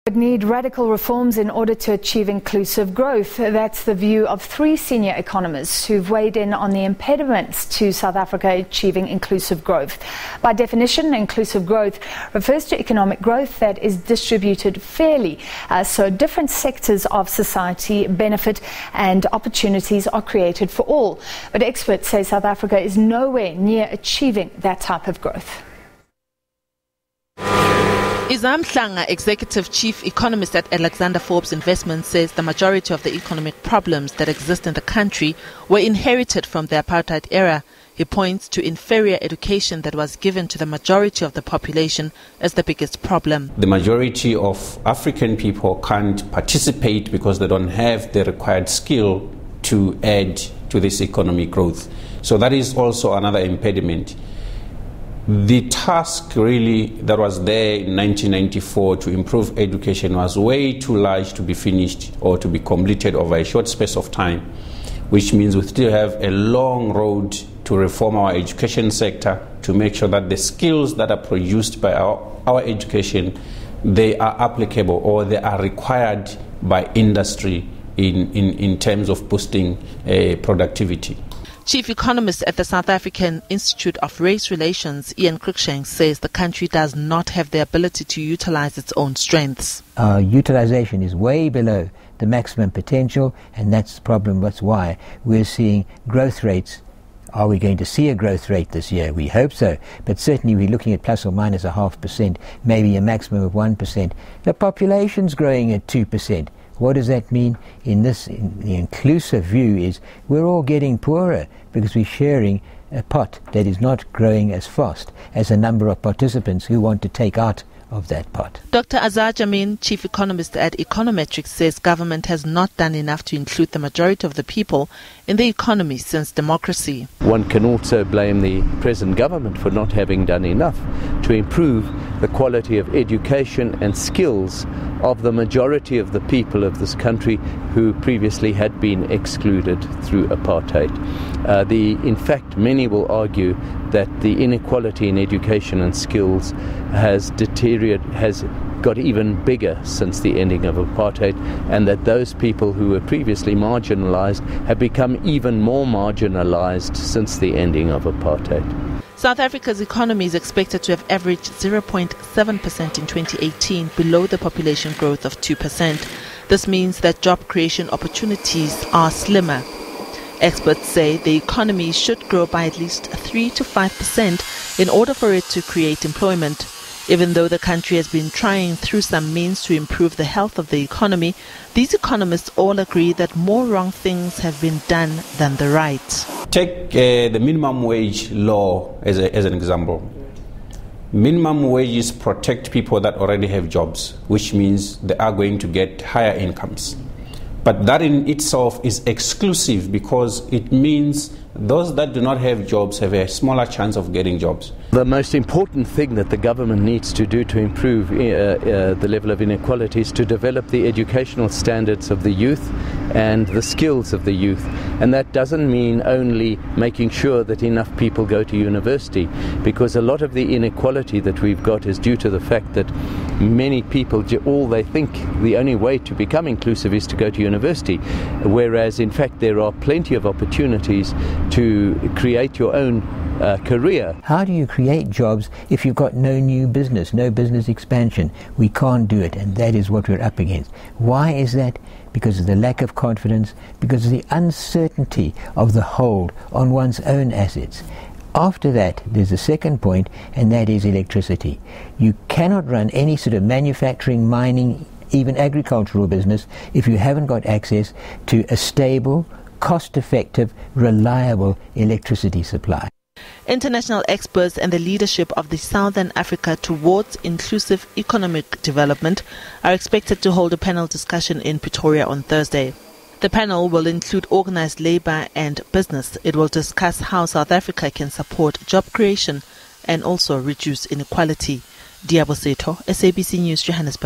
Would need radical reforms in order to achieve inclusive growth. That's the view of 3 senior economists who've weighed in on the impediments to South Africa achieving inclusive growth. By definition, inclusive growth refers to economic growth that is distributed fairly, so different sectors of society benefit and opportunities are created for all. But experts say South Africa is nowhere near achieving that type of growth. Izam Mhlanga, Executive Chief Economist at Alexander Forbes Investments, says the majority of the economic problems that exist in the country were inherited from the apartheid era. He points to inferior education that was given to the majority of the population as the biggest problem. The majority of African people can't participate because they don't have the required skill to add to this economic growth. So that is also another impediment. The task really that was there in 1994 to improve education was way too large to be finished or to be completed over a short space of time, which means we still have a long road to reform our education sector to make sure that the skills that are produced by our education, they are applicable or they are required by industry in terms of boosting productivity. Chief Economist at the South African Institute of Race Relations, Ian Cruikshank, says the country does not have the ability to utilize its own strengths. Our utilization is way below the maximum potential, and that's the problem. That's why we're seeing growth rates. Are we going to see a growth rate this year? We hope so, but certainly we're looking at plus or minus 0.5%, maybe a maximum of 1%. The population's growing at 2%. What does that mean? In the inclusive view is we're all getting poorer because we're sharing a pot that is not growing as fast as a number of participants who want to take out of that pot. Dr. Azar Jamin, Chief Economist at Econometrics, says government has not done enough to include the majority of the people in the economy since democracy. One can also blame the present government for not having done enough to improve the quality of education and skills of the majority of the people of this country who previously had been excluded through apartheid. In fact, many will argue that the inequality in education and skills has got even bigger since the ending of apartheid, and that those people who were previously marginalized have become even more marginalized since the ending of apartheid. South Africa's economy is expected to have averaged 0.7% in 2018, below the population growth of 2%. This means that job creation opportunities are slimmer. Experts say the economy should grow by at least 3 to 5% in order for it to create employment. Even though the country has been trying through some means to improve the health of the economy, these economists all agree that more wrong things have been done than the right. Take the minimum wage law as an example. Minimum wages protect people that already have jobs, which means they are going to get higher incomes. But that in itself is exclusive because it means those that do not have jobs have a smaller chance of getting jobs. The most important thing that the government needs to do to improve the level of inequality is to develop the educational standards of the youth and the skills of the youth. And that doesn't mean only making sure that enough people go to university, because a lot of the inequality that we've got is due to the fact that many people, all they think the only way to become inclusive is to go to university, whereas in fact there are plenty of opportunities to create your own career. How do you create jobs if you've got no new business, no business expansion? We can't do it, and that is what we're up against. Why is that? Because of the lack of confidence, because of the uncertainty of the hold on one's own assets. After that, there's a second point, and that is electricity. You cannot run any sort of manufacturing, mining, even agricultural business if you haven't got access to a stable, cost-effective, reliable electricity supply. International experts and the leadership of the Southern Africa towards inclusive economic development are expected to hold a panel discussion in Pretoria on Thursday. The panel will include organized labor and business. It will discuss how South Africa can support job creation and also reduce inequality. Diabo Seto, SABC News, Johannesburg.